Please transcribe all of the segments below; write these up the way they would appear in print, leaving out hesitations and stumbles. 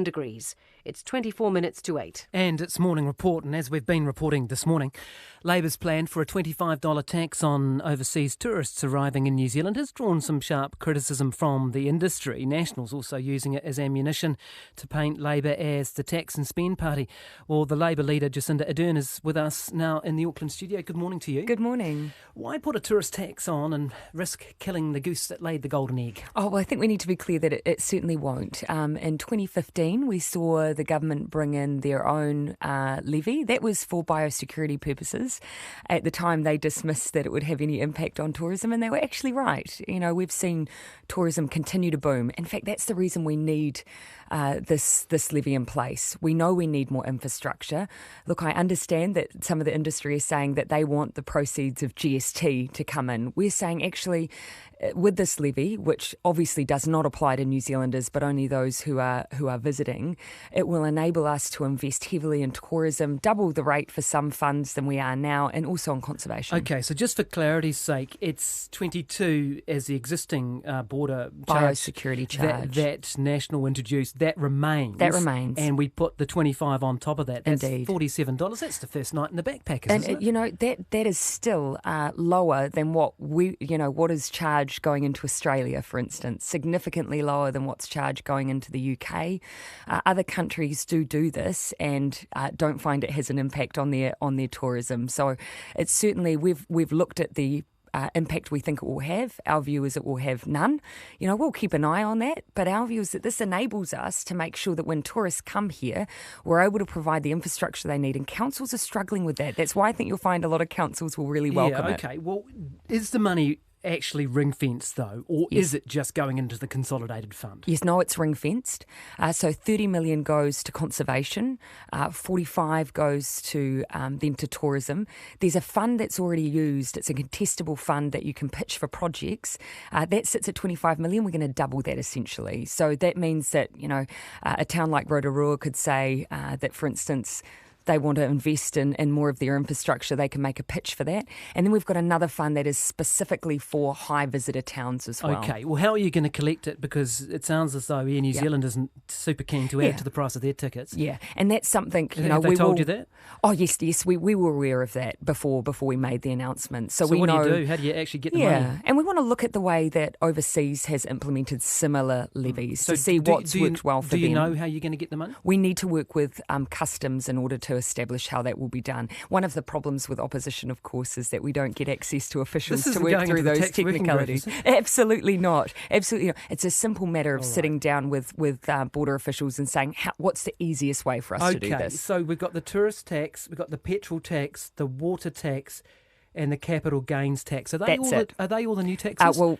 degrees. It's 24 minutes to 8. And it's Morning Report, and as we've been reporting this morning, Labour's plan for a $25 tax on overseas tourists arriving in New Zealand has drawn some sharp criticism from the industry. Nationals also using it as ammunition to paint Labour as the tax and spend party. Well, the Labour leader Jacinda Ardern is with us now in the Auckland studio. Good morning to you. Good morning. Why put a tourist tax on and risk killing the goose that laid the golden egg? Oh, well, I think we need to be clear that it certainly won't. In 2015, we saw the government bring in their own levy. That was for biosecurity purposes. At the time, they dismissed that it would have any impact on tourism, and they were actually right. You know, we've seen tourism continue to boom. In fact, that's the reason we need this levy in place. We know we need more infrastructure. Look, I understand that some of the industry is saying that they want the proceeds of GST to come in. We're saying actually with this levy, which obviously does not apply to New Zealanders but only those who are visiting, it will enable us to invest heavily in tourism, double the rate for some funds than we are now, and also on conservation. Okay, so just for clarity's sake, it's 22 as the existing border biosecurity charge that National introduced. That remains. And we put the 25 on top of that. That's Indeed. $47. That's the first night in the backpackers, and isn't it? You know, that is still lower than what what is charged going into Australia, for instance, significantly lower than what's charged going into the UK. Other countries do this and don't find it has an impact on their tourism. So it's certainly we've looked at the impact we think it will have. Our view is it will have none. You know, we'll keep an eye on that, but our view is that this enables us to make sure that when tourists come here, we're able to provide the infrastructure they need, and councils are struggling with that. That's why I think you'll find a lot of councils will really welcome it. Okay. Well, is the money actually ring-fenced, though, or is it just going into the consolidated fund? Yes, no, it's ring-fenced. So 30 million goes to conservation, 45 goes to then to tourism. There's a fund that's already used. It's a contestable fund that you can pitch for projects. That sits at 25 million. We're going to double that, essentially. So that means that, you know, a town like Rotorua could say that, for instance, they want to invest in more of their infrastructure, they can make a pitch for that. And then we've got another fund that is specifically for high visitor towns as well. Okay, well, how are you going to collect it? Because it sounds as though Air New Zealand isn't super keen to add to the price of their tickets. Yeah, and that's something, Have they told you that? Oh, yes, we were aware of that before we made the announcement. So we what know, do you do? How do you actually get the money? Yeah, and we want to look at the way that overseas has implemented similar levies to see what's worked well for them. Do you know how you're going to get the money? We need to work with customs in order to establish how that will be done. One of the problems with opposition, of course, is that we don't get access to officials to work through those technicalities. Absolutely not. Absolutely not. It's a simple matter of sitting down with border officials and saying, what's the easiest way for us to do this? Okay, so we've got the tourist tax, we've got the petrol tax, the water tax, and the capital gains tax. Are they all the new taxes? Well,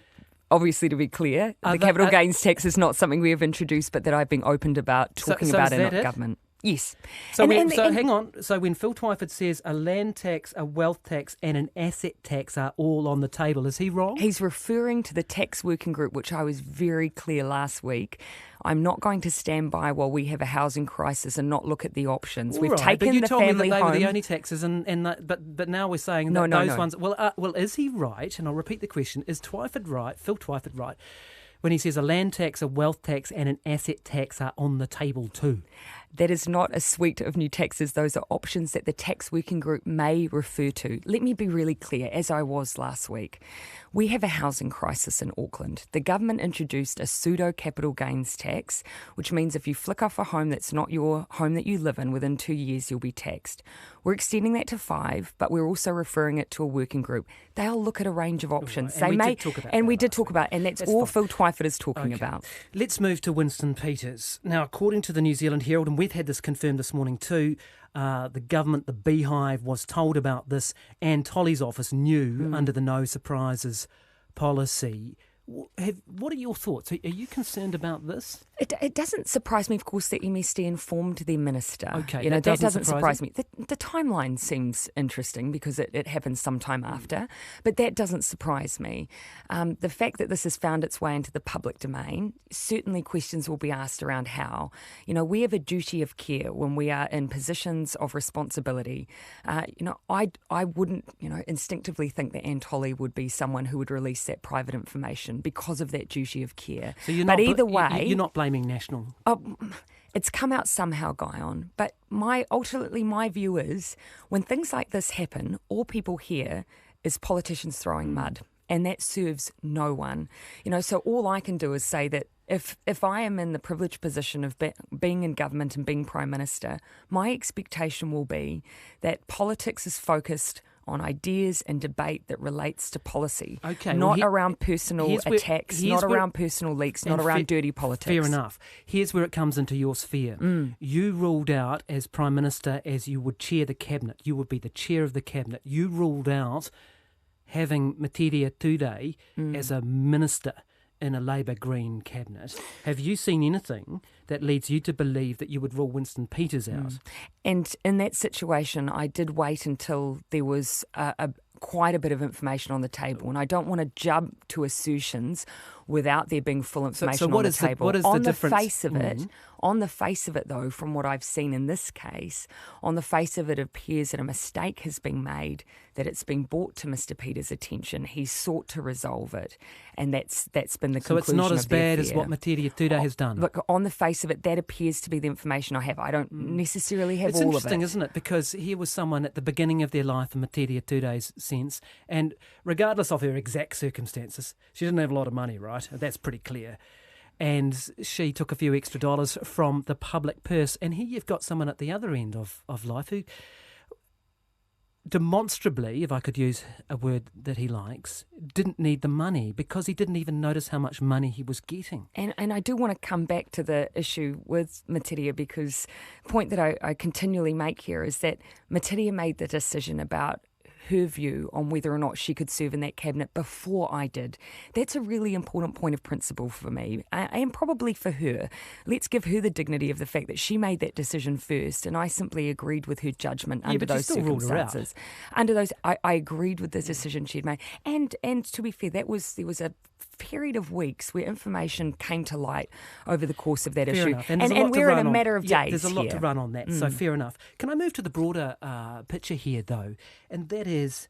obviously, to be clear, the capital gains tax is not something we have introduced, but that I've been opened about talking about in government. Yes. So hang on. So when Phil Twyford says a land tax, a wealth tax and an asset tax are all on the table, is he wrong? He's referring to the tax working group, which I was very clear last week. I'm not going to stand by while we have a housing crisis and not look at the options. We've taken but you the told family me that they home. were the only taxes, but now we're saying that those ones. Well, is he right? And I'll repeat the question: is Twyford right? Phil Twyford right? When he says a land tax, a wealth tax and an asset tax are on the table too. That is not a suite of new taxes. Those are options that the tax working group may refer to. Let me be really clear, as I was last week. We have a housing crisis in Auckland. The government introduced a pseudo capital gains tax, which means if you flick off a home that's not your home that you live in, within 2 years you'll be taxed. We're extending that to 5, but we're also referring it to a working group. They'll look at a range of options. Right. We did talk about, and that's all Phil Twyford is talking about. Let's move to Winston Peters. Now, according to the New Zealand Herald, and we've had this confirmed this morning too, the government, the Beehive, was told about this, and Tolly's office knew under the no surprises policy. What are your thoughts? Are you concerned about this? It doesn't surprise me, of course, that MSD informed the minister. Okay, that doesn't surprise me. The timeline seems interesting because it happens sometime after, but that doesn't surprise me. The fact that this has found its way into the public domain, certainly questions will be asked around how. You know, we have a duty of care when we are in positions of responsibility. I wouldn't, instinctively think that Anne Tolley would be someone who would release that private information because of that duty of care. So you're but not either way, you're not blaming National. It's come out somehow, Guyon. But ultimately my view is when things like this happen, all people hear is politicians throwing mud. And that serves no one. So all I can do is say that if I am in the privileged position of being in government and being Prime Minister, my expectation will be that politics is focused on ideas and debate that relates to policy, not around personal attacks, not around personal leaks, not around dirty politics. Fair enough. Here's where it comes into your sphere. You ruled out as Prime Minister, as you would chair the Cabinet, you would be the chair of the Cabinet, you ruled out having Materia Tudei as a minister in a Labour Green cabinet. Have you seen anything that leads you to believe that you would rule Winston Peters out? And in that situation, I did wait until there was quite a bit of information on the table, and I don't want to jump to assertions without there being full information on the table. What is the difference? On the face of it, though, from what I've seen in this case, on the face of it appears that a mistake has been made, that it's been brought to Mr. Peters' attention. He's sought to resolve it, and that's been the conclusion. So it's not as bad as what Materia Tudei has done? Look, on the face of it, that appears to be the information I have. I don't necessarily have all of it. It's interesting, isn't it? Because here was someone at the beginning of their life, in Materia Tudei's sense, and regardless of her exact circumstances, she didn't have a lot of money, right? That's pretty clear. And she took a few extra dollars from the public purse. And here you've got someone at the other end of life who demonstrably, if I could use a word that he likes, didn't need the money because he didn't even notice how much money he was getting. And I do want to come back to the issue with Materia, because the point that I continually make here is that Materia made the decision about her view on whether or not she could serve in that cabinet before I did. That's a really important point of principle for me, and probably for her. Let's give her the dignity of the fact that she made that decision first, and I simply agreed with her judgment under those circumstances. Under those, I agreed with the decision she'd made, and to be fair, there was a period of weeks where information came to light over the course of that issue. And we're in a matter of days. There's a lot to run on that, so fair enough. Can I move to the broader picture here, though? And that is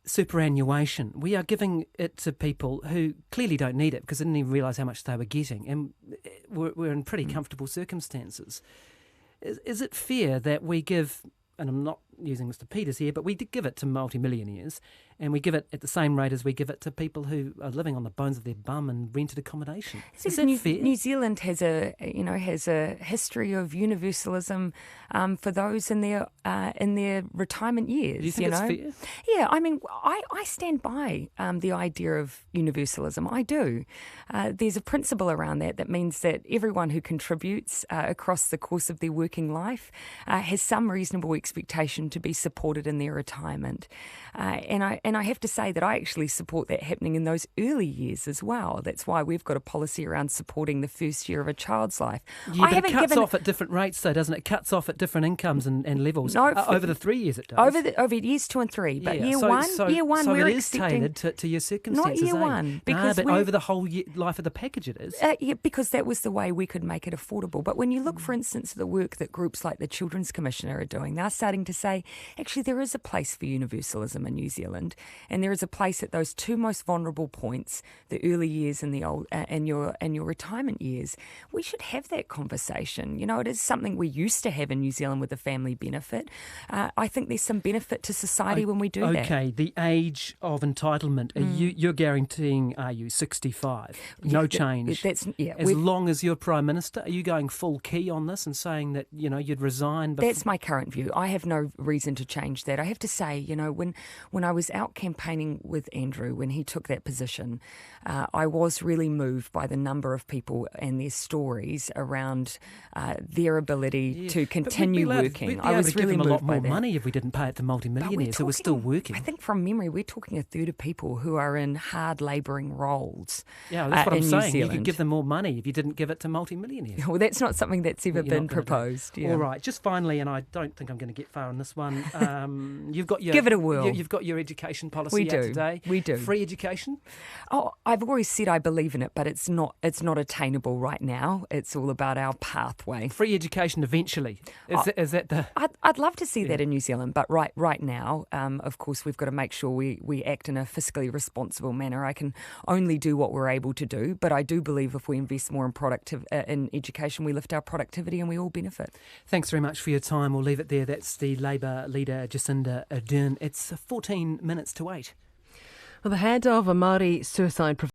superannuation. We are giving it to people who clearly don't need it because they didn't even realise how much they were getting, and we're in pretty comfortable circumstances. Is it fair that we give, and I'm not using Mr. Peters here, but we did give it to multimillionaires, and we give it at the same rate as we give it to people who are living on the bones of their bum and rented accommodation. Is that fair? New Zealand has a history of universalism for those in their retirement years. Do you think it's fair? Yeah, I mean, I stand by the idea of universalism. I do. There's a principle around that means that everyone who contributes across the course of their working life has some reasonable expectation to be supported in their retirement. And I have to say that I actually support that happening in those early years as well. That's why we've got a policy around supporting the first year of a child's life. Yeah, but it cuts off at different rates, though, doesn't it? It cuts off at different incomes and levels. No, over the 3 years it does. Over years 2 and 3. But year one, so we're it is tailored to your circumstances. Not year one. But over the whole life of the package it is. Yeah, because that was the way we could make it affordable. But when you look, for instance, at the work that groups like the Children's Commissioner are doing, they're starting to say, actually, there is a place for universalism in New Zealand, and there is a place at those two most vulnerable points, the early years and the old and your retirement years. We should have that conversation. It is something we used to have in New Zealand with the family benefit. I think there's some benefit to society when we do that. Okay, the age of entitlement. You're guaranteeing, are you 65? No change. As long as you're Prime Minister, are you going full key on this and saying that you'd resign? That's my current view. I have no reason to change that. I have to say, when I was out campaigning with Andrew, when he took that position, I was really moved by the number of people and their stories around their ability to continue working. I was really moved by that. We'd be able to give them a lot more money if we didn't pay it to multimillionaires who were still working. I think from memory, we're talking a third of people who are in hard labouring roles. Yeah, that's what I'm saying. You could give them more money if you didn't give it to multimillionaires. Well, that's not something that's ever been proposed. All right, just finally, and I don't think I'm going to get far on this this one. You've got your Give it a whirl. You've got your education policy out today. We do. Free education. Oh, I've always said I believe in it, but it's not attainable right now. It's all about our pathway. Free education eventually. Is that the? I'd love to see that in New Zealand, but right now, of course, we've got to make sure we act in a fiscally responsible manner. I can only do what we're able to do, but I do believe if we invest more in education, we lift our productivity and we all benefit. Thanks very much for your time. We'll leave it there. That's the Labour leader, Jacinda Ardern. It's 14 minutes to 8. Well, the head of a Māori suicide